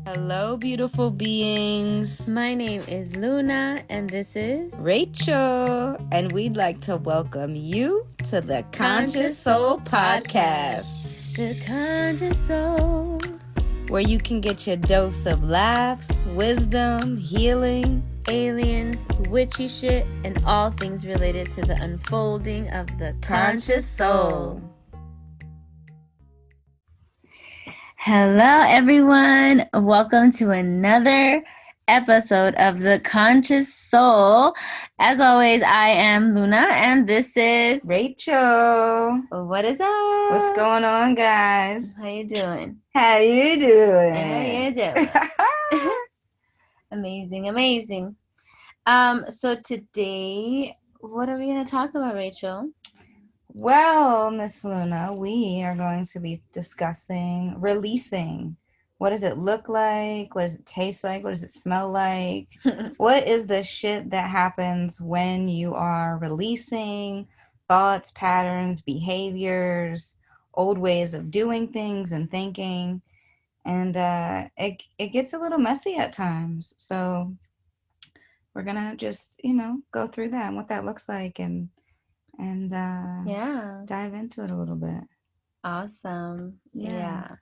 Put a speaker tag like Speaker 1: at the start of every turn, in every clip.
Speaker 1: Hello, beautiful beings.
Speaker 2: My name is Luna, and this is
Speaker 1: Rachel, and we'd like to welcome you to the Conscious Soul Podcast,
Speaker 2: The Conscious Soul,
Speaker 1: where you can get your dose of laughs, wisdom, healing,
Speaker 2: aliens, witchy shit, and all things related to the unfolding of the conscious soul. Hello, everyone. Welcome to another episode of The Conscious Soul. As always, I am Luna, and this is
Speaker 1: Rachel.
Speaker 2: What is up?
Speaker 1: What's going on, guys?
Speaker 2: How you doing?
Speaker 1: How you doing?
Speaker 2: Amazing. So today, what are we going to talk about, Rachel?
Speaker 1: Well, Miss Luna, we are going to be discussing releasing. What does it look like? What does it taste like? What does it smell like? What is the shit that happens when you are releasing thoughts, patterns, behaviors, old ways of doing things and thinking? And it gets a little messy at times. So we're going to just, go through that and what that looks like and dive into it a little bit.
Speaker 2: Awesome. Yeah.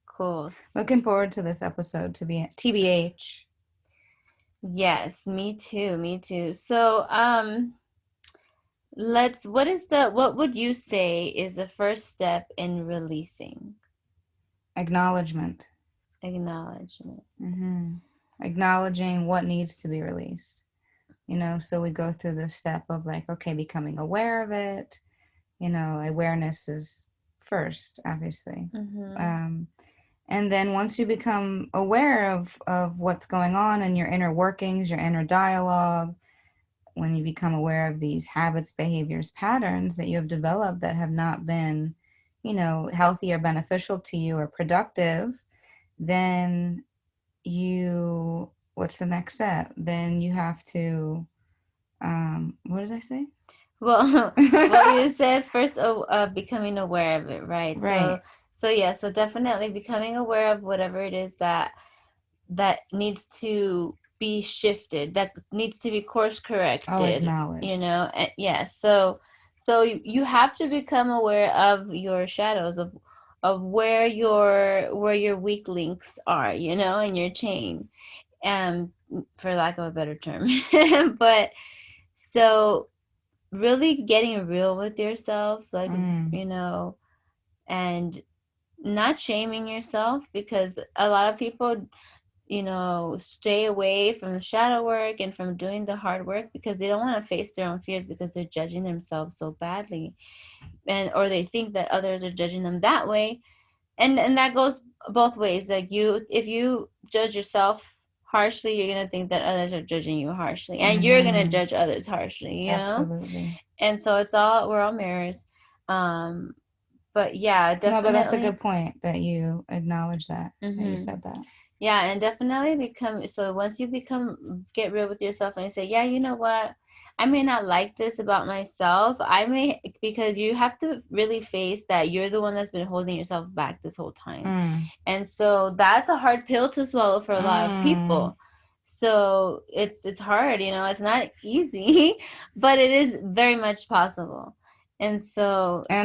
Speaker 2: Cool.
Speaker 1: Looking forward to this episode to be TBH.
Speaker 2: Yes, me too. So, what would you say is the first step in releasing?
Speaker 1: Acknowledgement.
Speaker 2: Mm-hmm.
Speaker 1: Acknowledging what needs to be released. So we go through the step of becoming aware of it. Awareness is first, obviously.
Speaker 2: Mm-hmm.
Speaker 1: And then once you become aware of what's going on in your inner workings, your inner dialogue, when you become aware of these habits, behaviors, patterns that you have developed that have not been, healthy or beneficial to you or productive, then what's the next step? Then you have to, what did I say?
Speaker 2: Well, you said first, becoming aware of it, right?
Speaker 1: Right.
Speaker 2: So definitely becoming aware of whatever it is that needs to be shifted, that needs to be course corrected.
Speaker 1: Acknowledged.
Speaker 2: And, yes. So you have to become aware of your shadows, of where your weak links are, in your chain, for lack of a better term. But so really getting real with yourself, and not shaming yourself, because a lot of people stay away from the shadow work and from doing the hard work because they don't want to face their own fears, because they're judging themselves so badly, or they think that others are judging them that way, and that goes both ways. Like, if you judge yourself harshly, you're going to think that others are judging you harshly, and you're going to judge others harshly,
Speaker 1: Absolutely.
Speaker 2: And so we're all mirrors. But yeah, definitely.
Speaker 1: No, but that's a good point that you acknowledge that, that you said that.
Speaker 2: Yeah, and definitely once you get real with yourself and you say, yeah, you know what? I may not like this about myself. Because you have to really face that you're the one that's been holding yourself back this whole time. And so that's a hard pill to swallow for a lot of people. So it's hard, it's not easy, but it is very much possible. And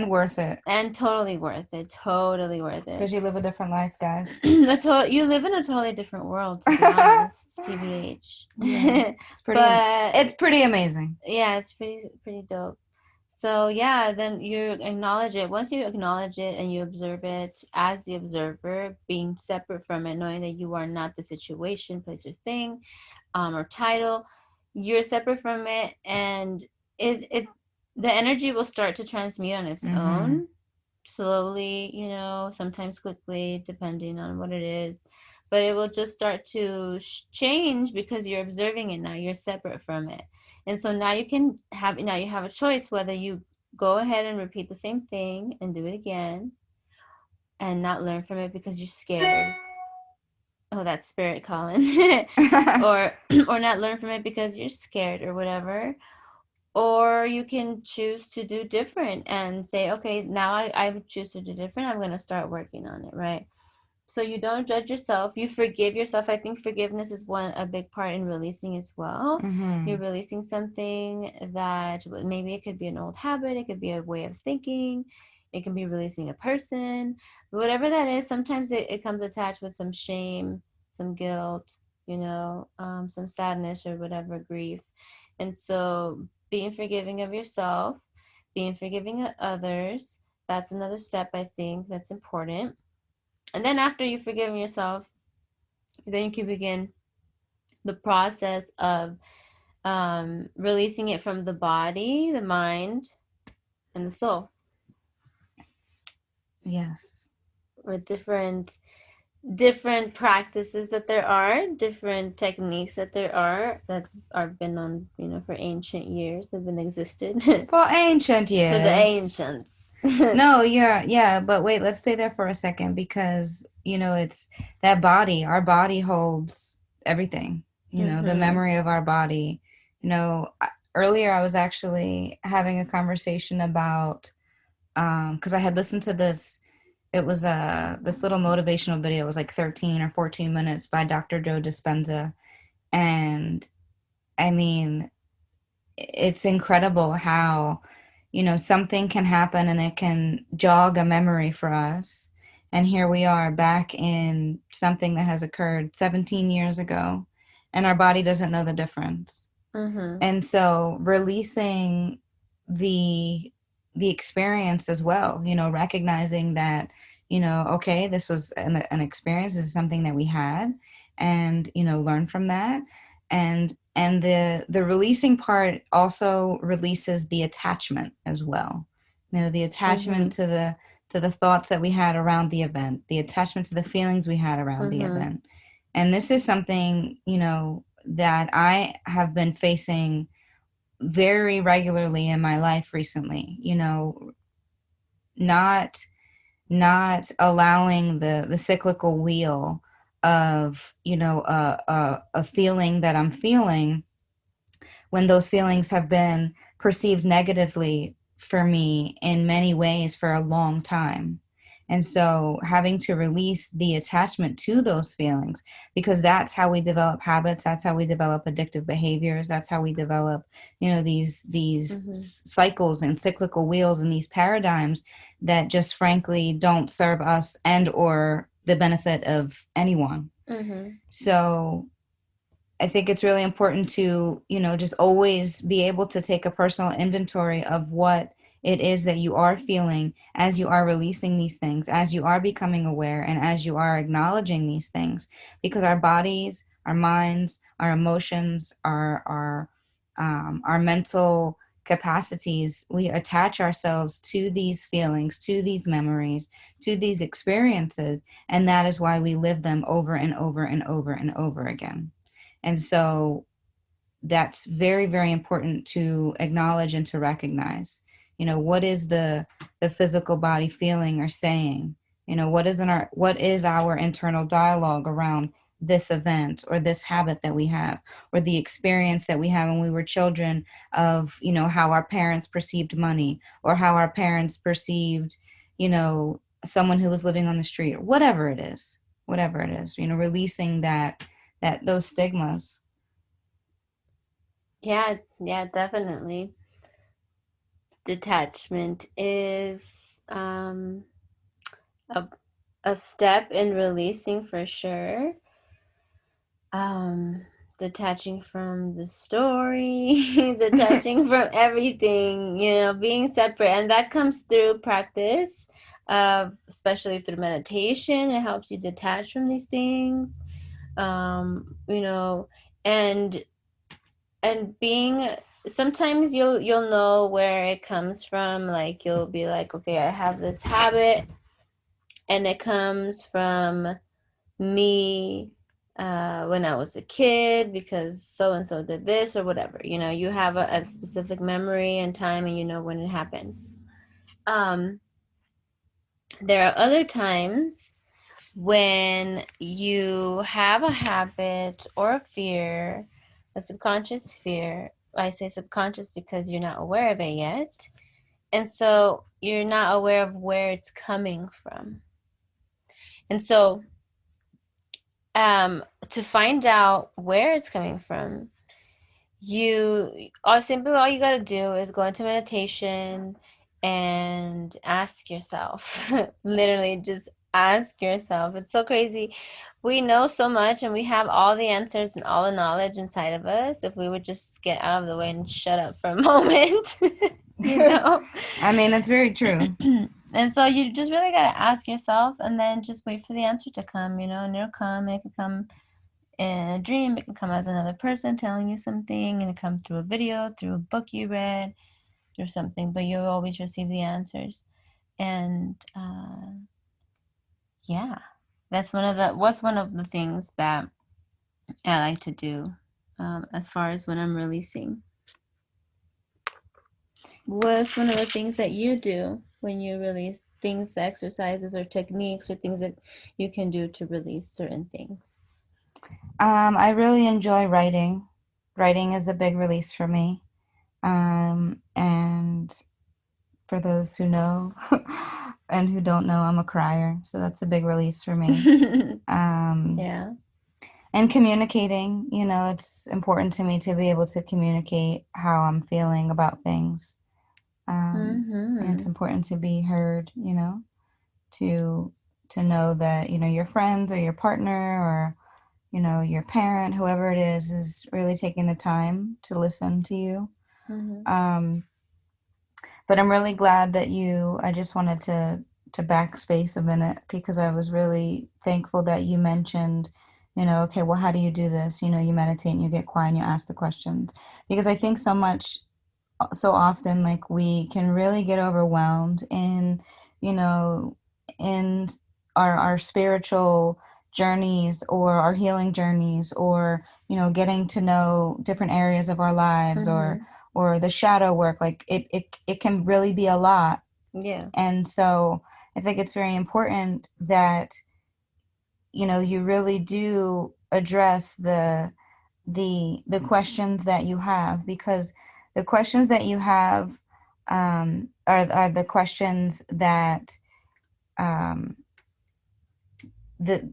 Speaker 1: worth it.
Speaker 2: And totally worth it.
Speaker 1: Because you live a different life, guys.
Speaker 2: You live in a totally different world, to be honest. TBH.
Speaker 1: Yeah, it's pretty amazing.
Speaker 2: Yeah, it's pretty dope. So yeah, then you acknowledge it. Once you acknowledge it and you observe it as the observer, being separate from it, knowing that you are not the situation, place, or thing, or title, you're separate from it, and the energy will start to transmute on its own, slowly, sometimes quickly, depending on what it is. But it will just start to change because you're observing it now. You're separate from it. And so now you have a choice whether you go ahead and repeat the same thing and do it again and not learn from it because you're scared. Oh, that's spirit calling. or not learn from it because you're scared or whatever. Or you can choose to do different and say, okay, now I choose to do different. I'm going to start working on it, right? So you don't judge yourself. You forgive yourself. I think forgiveness is a big part in releasing as well. You're
Speaker 1: Mm-hmm.
Speaker 2: releasing something that maybe it could be an old habit, it could be a way of thinking, it can be releasing a person. Whatever that is, sometimes it comes attached with some shame, some guilt, some sadness or whatever, grief. And so being forgiving of yourself, being forgiving of others, that's another step I think that's important. And then after you've forgiven yourself, then you can begin the process of releasing it from the body, the mind, and the soul
Speaker 1: Yes.
Speaker 2: with different practices that there are, different techniques that there are that are been on, for ancient years, have been existed
Speaker 1: For ancient
Speaker 2: for the
Speaker 1: years.
Speaker 2: ancients.
Speaker 1: No, yeah, but wait, let's stay there for a second because, it's that body, our body holds everything, the
Speaker 2: Mhm.
Speaker 1: memory of our body. Earlier I was actually having a conversation about, because I had listened to this, it was this little motivational video. It was like 13 or 14 minutes by Dr. Joe Dispenza. And I mean, it's incredible how something can happen and it can jog a memory for us, and here we are back in something that has occurred 17 years ago, and our body doesn't know the difference.
Speaker 2: Mhm.
Speaker 1: And so releasing the the experience as well, recognizing that, okay, this was an experience, this is something that we had, and learn from that. And the releasing part also releases the attachment as well, the attachment
Speaker 2: Mhm.
Speaker 1: to the thoughts that we had around the event, the attachment to the feelings we had around the
Speaker 2: Mhm.
Speaker 1: event. And this is something, that I have been facing very regularly in my life recently, not not allowing the cyclical wheel of, a feeling that I'm feeling, when those feelings have been perceived negatively for me in many ways for a long time. And so having to release the attachment to those feelings, because that's how we develop habits, that's how we develop addictive behaviors, that's how we develop, these
Speaker 2: Mhm.
Speaker 1: cycles and cyclical wheels and these paradigms that just frankly don't serve us and or the benefit of anyone.
Speaker 2: Mhm.
Speaker 1: So I think it's really important to, just always be able to take a personal inventory of what it is that you are feeling as you are releasing these things, as you are becoming aware, and as you are acknowledging these things. Because our bodies, our minds, our emotions, our mental capacities, we attach ourselves to these feelings, to these memories, to these experiences, and that is why we live them over and over and over and over again. And so that's very, very important to acknowledge and to recognize. What is the physical body feeling or saying? What is our internal dialogue around this event or this habit that we have, or the experience that we have when we were children of, how our parents perceived money, or how our parents perceived, someone who was living on the street, or whatever it is, releasing those stigmas.
Speaker 2: Yeah, yeah, definitely. Detachment is a a step in releasing for sure. Um, Detaching from the story, detaching from everything, being separate, and that comes through practice, especially through meditation. It helps you detach from these things, um, you know, and being sometimes you'll know where it comes from. Like you'll be like, okay, I have this habit, and it comes from me when I was a kid because so and so did this or whatever. You have a specific memory and time, and you know when it happened. Um, there are other times when you have a habit or a fear, a subconscious fear. I say subconscious because you're not aware of it yet. And so you're not aware of where it's coming from. And so To find out where it's coming from, all you gotta do is go into meditation and ask yourself. Literally, just ask yourself. It's so crazy. We know so much and we have all the answers and all the knowledge inside of us if we would just get out of the way and shut up for a moment, you know?
Speaker 1: I mean, it's very true.
Speaker 2: And so you just really gotta ask yourself and then just wait for the answer to come, and it'll come. It could come in a dream, it can come as another person telling you something, and it comes through a video, through a book you read, through something, but you'll always receive the answers. And yeah, what's one of the things that I like to do, as far as when I'm releasing. What's one of the things that you do when you release things, exercises, or techniques, or things that you can do to release certain things?
Speaker 1: I really enjoy writing. Writing is a big release for me. And for those who know and who don't know, I'm a crier, so that's a big release for me. Um,
Speaker 2: Yeah.
Speaker 1: and communicating, it's important to me to be able to communicate how I'm feeling about things. And it's
Speaker 2: Mm-hmm.
Speaker 1: important to be heard, to to know that, your friends or your partner or, your parent, whoever it is really taking the time to listen to you.
Speaker 2: Mm-hmm.
Speaker 1: Um, but I'm really glad that I just wanted to backspace a minute because I was really thankful that you mentioned, okay, well, how do you do this? You meditate and you get quiet and you ask the questions. Because I think so often, like, we can really get overwhelmed you know, in our spiritual journeys or our healing journeys, or, getting to know different areas of our lives,
Speaker 2: Mm-hmm.
Speaker 1: or the shadow work. Like, it can really be a lot.
Speaker 2: Yeah.
Speaker 1: And so I think it's very important that, you really do address the questions that you have, because the questions that you have, are the questions that, um, the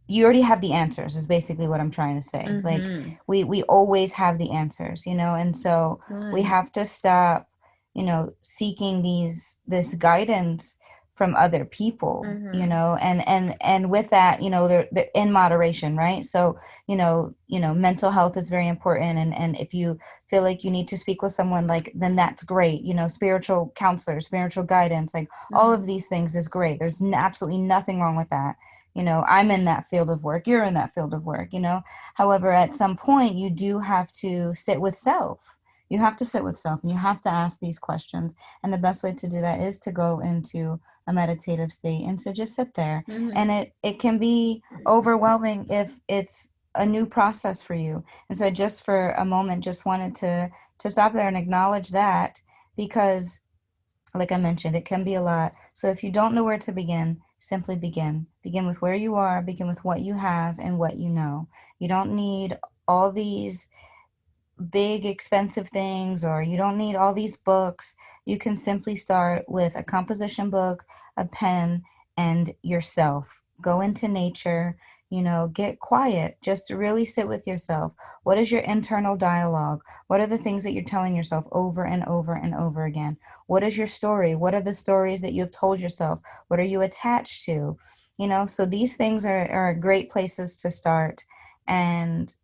Speaker 1: you already have the answers, is basically what I'm trying to say. Like,
Speaker 2: Mm-hmm.
Speaker 1: we always have the answers, and so we
Speaker 2: Right.
Speaker 1: have to stop, seeking this guidance from other people,
Speaker 2: Mm-hmm.
Speaker 1: and with that, they're in moderation, right? So, mental health is very important, and if you feel like you need to speak with someone, like, then that's great. Spiritual counselor, spiritual guidance, like, all
Speaker 2: Mm-hmm.
Speaker 1: of these things is great. There's absolutely nothing wrong with that. I'm in that field of work, you're in that field of work. However, at some point, you do have to sit with self. You have to sit with self and you have to ask these questions. And the best way to do that is to go into a meditative state and to just sit there. And
Speaker 2: Mm-hmm.
Speaker 1: it can be overwhelming if it's a new process for you. And so I just for a moment just wanted to stop there and acknowledge that, because, like I mentioned, it can be a lot. So if you don't know where to begin, simply begin. Begin with where you are, begin with what you have and what you know. You don't need all these big expensive things, or you don't need all these books. You can simply start with a composition book, a pen, and yourself. Go into nature, get quiet, just to really sit with yourself. What is your internal dialogue? What are the things that you're telling yourself over and over and over again? What is your story? What are the stories that you've told yourself? What are you attached to? So these things are great places to start. And,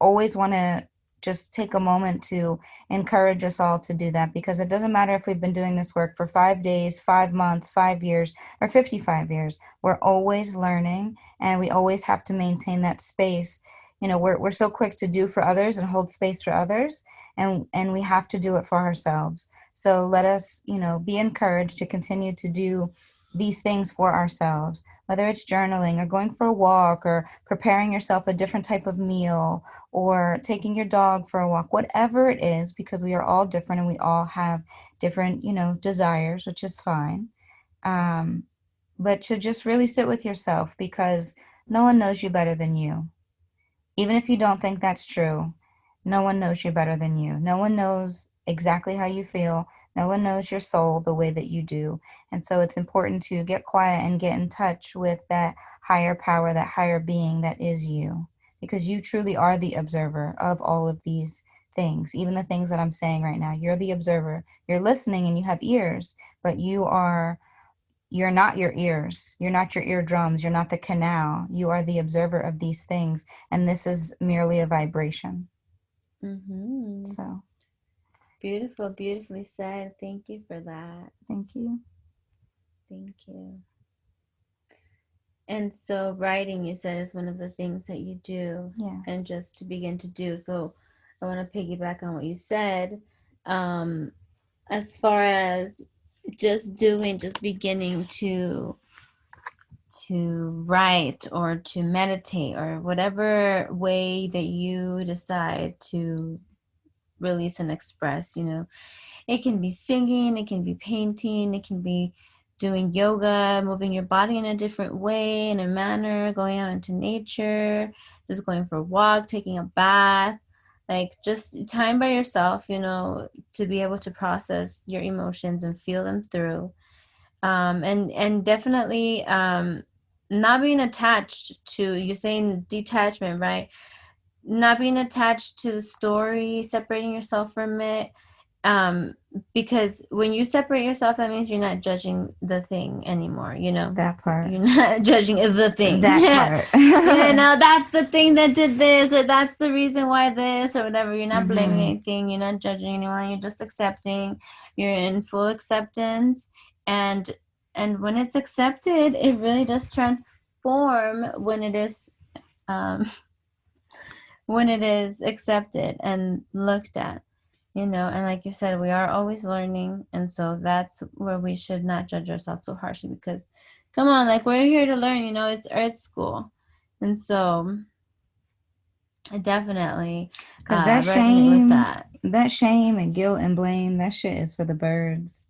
Speaker 1: always want to just take a moment to encourage us all to do that, because it doesn't matter if we've been doing this work for 5 days, 5 months, 5 years, or 55 years. We're always learning, and we always have to maintain that space. We're so quick to do for others and hold space for others, and we have to do it for ourselves. So let us, be encouraged to continue to do these things for ourselves, whether it's journaling or going for a walk or preparing yourself a different type of meal or taking your dog for a walk, whatever it is, because we are all different and we all have different, desires, which is fine. Um, but to just really sit with yourself, because no one knows you better than you. Even if you don't think that's true, no one knows you better than you. No one knows exactly how you feel. No one knows your soul the way that you do. And so it's important to get quiet and get in touch with that higher power, that higher being that is you. Because you truly are the observer of all of these things, even the things that I'm saying right now. You're the observer. You're listening and you have ears, but you're not your ears. You're not your eardrums. You're not the canal. You are the observer of these things. And this is merely a vibration.
Speaker 2: Mm-hmm.
Speaker 1: So,
Speaker 2: Beautiful, beautifully said. Thank you for that.
Speaker 1: thank you.
Speaker 2: Thank you. And so, writing, you said, is one of the things that you do, and
Speaker 1: Yes.
Speaker 2: just to begin to do. So, I want to piggyback on what you said. Um, as far as just doing, just beginning to write or to meditate or whatever way that you decide to release and express, it can be singing, it can be painting, it can be doing yoga, moving your body in a different way, in a manner, going out into nature, just going for a walk, taking a bath, like just time by yourself, to be able to process your emotions and feel them through. And definitely not being attached to, you're saying detachment, right? Not being attached to the story, separating yourself from it. um because when you separate yourself, that means you're not judging the thing anymore.
Speaker 1: That part.
Speaker 2: You're not judging the thing.
Speaker 1: That part.
Speaker 2: That's the thing that did this, or that's the reason why this, or whatever. You're not blaming
Speaker 1: Mm-hmm.
Speaker 2: anything, you're not judging anyone, you're just accepting. You're in full acceptance. And and when it's accepted, it really does transform when it is um when it is accepted and looked at. And like you said, we are always learning, and so that's where we should not judge ourselves so harshly, because come on, like, we're here to learn. It's earth school. And so I definitely
Speaker 1: Because that
Speaker 2: resonate with
Speaker 1: shame,
Speaker 2: that.
Speaker 1: that shame and guilt and blame, that shit is for the birds.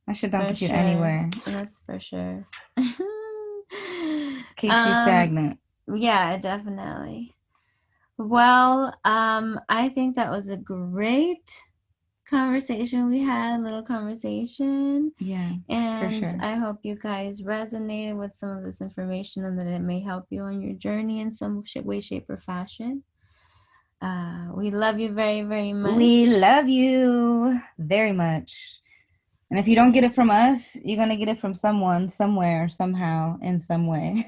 Speaker 1: That shit don't
Speaker 2: For
Speaker 1: get you
Speaker 2: sure.
Speaker 1: anywhere.
Speaker 2: That's for sure.
Speaker 1: Keeps you
Speaker 2: um
Speaker 1: stagnant.
Speaker 2: yeah, definitely. Well, I think that was a great conversation. We had a little conversation,
Speaker 1: Yeah, for
Speaker 2: and
Speaker 1: sure.
Speaker 2: I hope you guys resonated with some of this information, and that it may help you on your journey in some way, shape, or fashion. We love you very, very
Speaker 1: We
Speaker 2: much.
Speaker 1: love you very much. And if you don't get it from us, you're going to get it from someone, somewhere, somehow, in some way.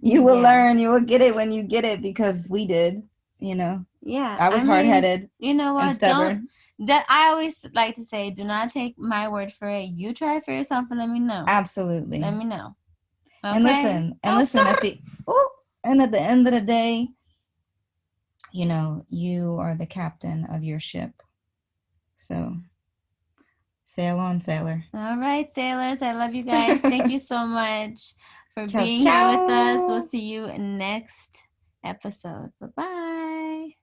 Speaker 1: You will
Speaker 2: Yeah.
Speaker 1: learn, you will get it when you get it because we did, you know.
Speaker 2: Yeah.
Speaker 1: I was
Speaker 2: I
Speaker 1: hard
Speaker 2: mean,
Speaker 1: headed
Speaker 2: you know
Speaker 1: and
Speaker 2: what? Don't
Speaker 1: stubborn.
Speaker 2: that I always like to say, do not take my word for it. You try it for yourself and let me know. Let
Speaker 1: Absolutely.
Speaker 2: me know.
Speaker 1: And
Speaker 2: Okay?
Speaker 1: listen, and listen
Speaker 2: Okay.
Speaker 1: at the ooh, and at the end of the day, you are the captain of your ship. So sail on, sailor.
Speaker 2: All right, sailors. I love you guys. Thank you so much for
Speaker 1: Ciao,
Speaker 2: being here with us. We'll
Speaker 1: ciao.
Speaker 2: see you next episode. Bye bye.